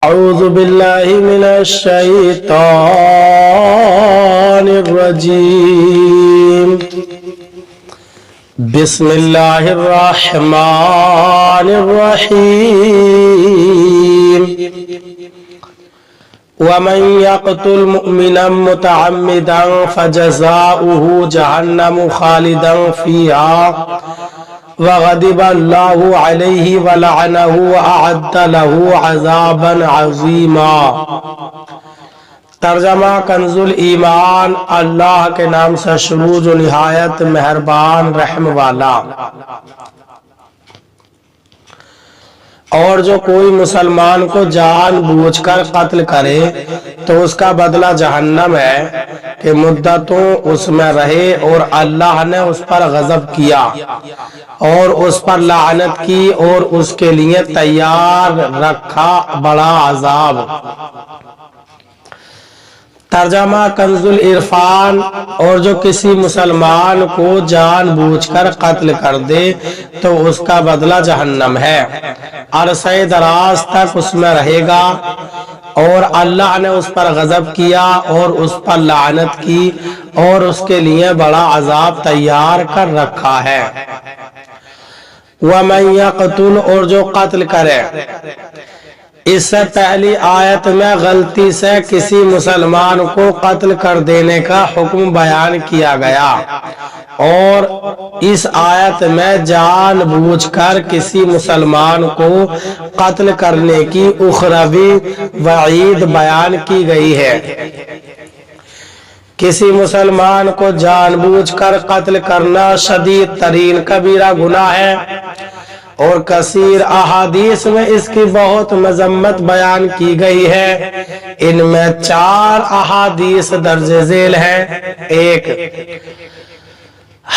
أعوذ بالله من الشيطان الرجيم. بسم الله الرحمن الرحيم. ومن يقتل مؤمنا متعمدا فجزاؤه جهنم خالدا فيها وغضب الله عليه ولعنه وأعد له عذابا عظیما. ترجمہ کنزُ ایمان. اللہ کے نام سے شروع جو نہایت مہربان رحم والا. اور جو کوئی مسلمان کو جان بوجھ کر قتل کرے تو اس کا بدلہ جہنم ہے کہ مدتوں اس میں رہے، اور اللہ نے اس پر غضب کیا اور اس پر لعنت کی اور اس کے لیے تیار رکھا بڑا عذاب. ترجمہ کنزُ العرفان. اور جو کسی مسلمان کو جان بوجھ کر قتل کر دے تو اس کا بدلہ جہنم ہے، عرصہ دراز تک اس میں رہے گا، اور اللہ نے اس پر غضب کیا اور اس پر لعنت کی اور اس کے لیے بڑا عذاب تیار کر رکھا ہے. وَمَن يَقْتُلْ. اور جو قتل کرے. اس سے پہلی آیت میں غلطی سے کسی مسلمان کو قتل کر دینے کا حکم بیان کیا گیا، اور اس آیت میں جان بوجھ کر کسی مسلمان کو قتل کرنے کی اخروی وعید بیان کی گئی ہے. کسی مسلمان کو جان بوجھ کر قتل کرنا شدید ترین کبیرہ گناہ ہے، اور کثیر احادیث میں اس کی بہت مذمت بیان کی گئی ہے. ان میں 4 احادیث درج ذیل ہیں. ایک،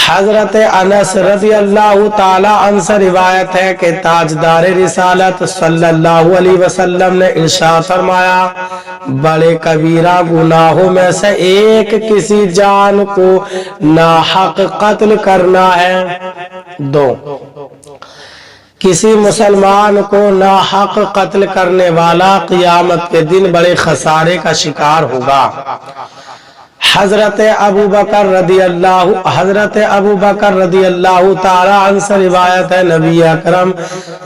حضرت انس رضی اللہ تعالی عنہ سے روایت ہے کہ تاجدار رسالت صلی اللہ علیہ وسلم نے ارشاد فرمایا، بڑے کبیرہ گناہوں میں سے ایک کسی جان کو ناحق قتل کرنا ہے. 2، کسی مسلمان کو ناحق قتل کرنے والا قیامت کے دن بڑے خسارے کا شکار ہوگا. حضرت ابوبکر رضی اللہ تعالی عنہ سے روایت ہے، نبی اکرم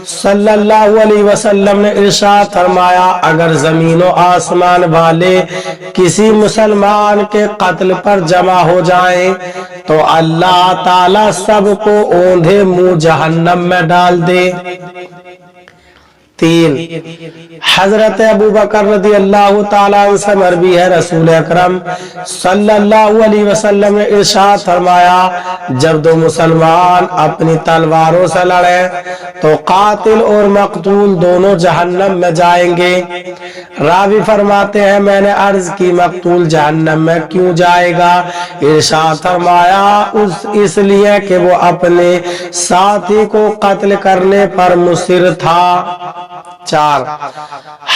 صلی اللہ علیہ وسلم نے ارشاد فرمایا، اگر زمین و آسمان والے کسی مسلمان کے قتل پر جمع ہو جائیں تو اللہ تعالی سب کو اوندھے منہ جہنم میں ڈال دے. 3، حضرت ابوبکر رضی اللہ تعالیٰ عنہ سے مروی ہے، رسول اکرم صلی اللہ علیہ وسلم نے ارشاد فرمایا، جب 2 مسلمان اپنی تلواروں سے لڑیں تو قاتل اور مقتول دونوں جہنم میں جائیں گے. راوی فرماتے ہیں، میں نے عرض کی مقتول جہنم میں کیوں جائے گا؟ ارشاد فرمایا، اس لیے کہ وہ اپنے ساتھی کو قتل کرنے پر مصر تھا. 4،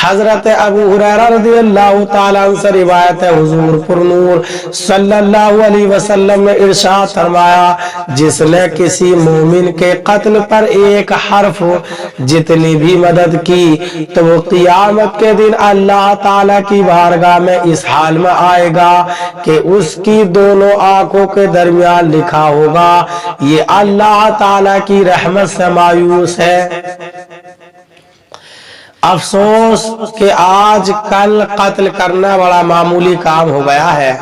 حضرت ابو ہریرہ رضی اللہ تعالیٰ عنہ سے روایت ہے، حضور پر نور صلی اللہ علیہ وسلم نے ارشاد فرمایا، جس نے کسی مومن کے قتل پر ایک حرف جتنی بھی مدد کی تو وہ قیامت کے دن اللہ تعالیٰ کی بارگاہ میں اس حال میں آئے گا کہ اس کی دونوں آنکھوں کے درمیان لکھا ہوگا، یہ اللہ تعالیٰ کی رحمت سے مایوس ہے. افسوس کہ آج کل قتل کرنا بڑا معمولی کام ہو گیا ہے.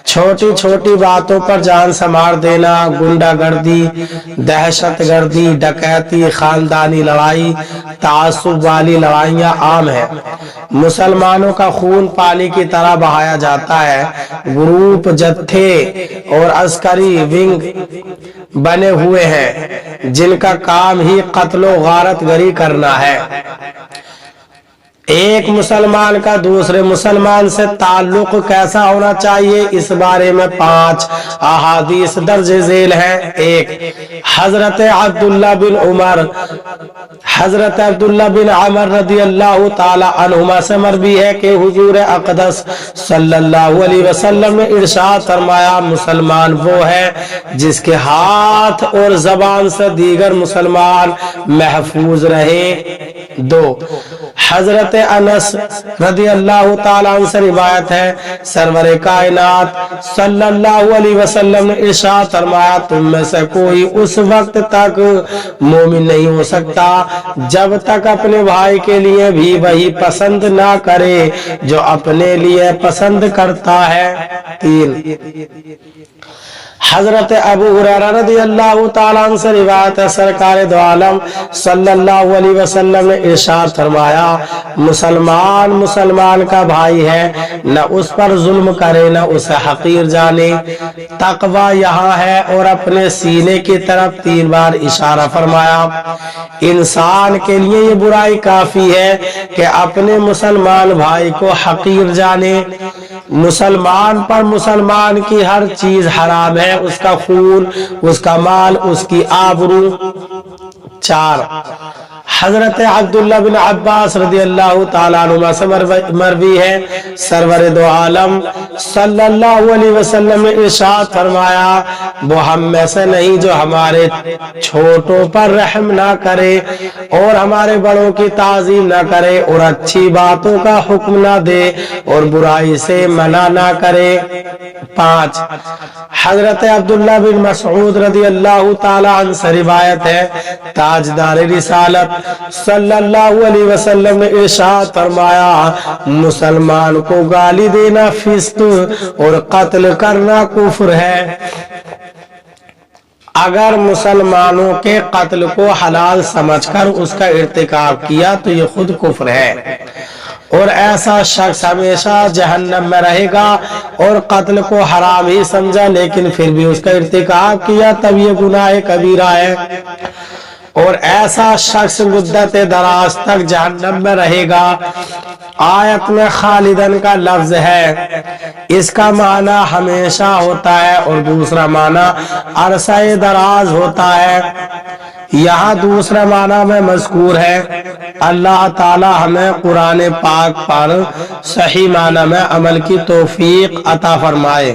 چھوٹی چھوٹی باتوں پر جان سے مار دینا، گنڈا گردی، دہشت گردی، ڈکیتی، خاندانی لڑائی، تعصب والی لڑائیاں عام ہیں. مسلمانوں کا خون پانی کی طرح بہایا جاتا ہے. گروپ، جتھے اور عسکری ونگ بنے ہوئے ہیں جن کا کام ہی قتل و غارت گری کرنا ہے. ایک مسلمان کا دوسرے مسلمان سے تعلق کیسا ہونا چاہیے، اس بارے میں 5 احادیث درج ذیل ہیں. 1، حضرت عبداللہ بن عمر رضی اللہ تعالی عنہما سے مروی ہے کہ حضور اقدس صلی اللہ علیہ وسلم نے ارشاد فرمایا، مسلمان وہ ہے جس کے ہاتھ اور زبان سے دیگر مسلمان محفوظ رہے. 2، حضرت انس رضی اللہ تعالیٰ عنہ سے روایت ہے سرور کائنات صلی اللہ علیہ وسلم نے ارشاد فرمایا تم میں سے کوئی اس وقت تک مومن نہیں ہو سکتا جب تک اپنے بھائی کے لیے بھی وہی پسند نہ کرے جو اپنے لیے پسند کرتا ہے۔ 3 حضرت ابو ہریرہ رضی اللہ تعالیٰ عنہ سے روایت ہے سرکار دو عالم صلی اللہ علیہ وسلم نے ارشاد فرمایا مسلمان کا بھائی ہے نہ اس پر ظلم کرے نہ اسے حقیر جانے۔ تقوی یہاں ہے اور اپنے سینے کی طرف 3 بار اشارہ فرمایا۔ انسان کے لیے یہ برائی کافی ہے کہ اپنے مسلمان بھائی کو حقیر جانے۔ مسلمان پر مسلمان کی ہر چیز حرام ہے، اس کا خون، اس کا مال، اس کی آبرو۔ 4 حضرت عبداللہ بن عباس رضی اللہ تعالیٰ عنہ سے مروی ہے سرور دو عالم صلی اللہ علیہ وسلم نے ارشاد فرمایا وہ ہم میں سے نہیں جو ہمارے چھوٹوں پر رحم نہ کرے اور ہمارے بڑوں کی تعظیم نہ کرے اور اچھی باتوں کا حکم نہ دے اور برائی سے منع نہ کرے۔ 5 حضرت عبداللہ بن مسعود رضی اللہ تعالیٰ عنہ سے روایت ہے تاجدار رسالت صلی اللہ علیہ وسلم نے ارشاد فرمایا مسلمان کو گالی دینا فسق اور قتل کرنا کفر ہے۔ اگر مسلمانوں کے قتل کو حلال سمجھ کر اس کا ارتکاب کیا تو یہ خود کفر ہے اور ایسا شخص ہمیشہ جہنم میں رہے گا، اور قتل کو حرام ہی سمجھا لیکن پھر بھی اس کا ارتکاب کیا تب یہ گناہ کبیرہ ہے، اور ایسا شخص مدت دراز تک جہنم میں رہے گا۔ آیت میں خالدن کا لفظ ہے، اس کا معنی ہمیشہ ہوتا ہے اور دوسرا معنی عرصہ دراز ہوتا ہے۔ یہاں دوسرا معنی میں مذکور ہے۔ اللہ تعالی ہمیں قرآن پاک پر صحیح معنی میں عمل کی توفیق عطا فرمائے۔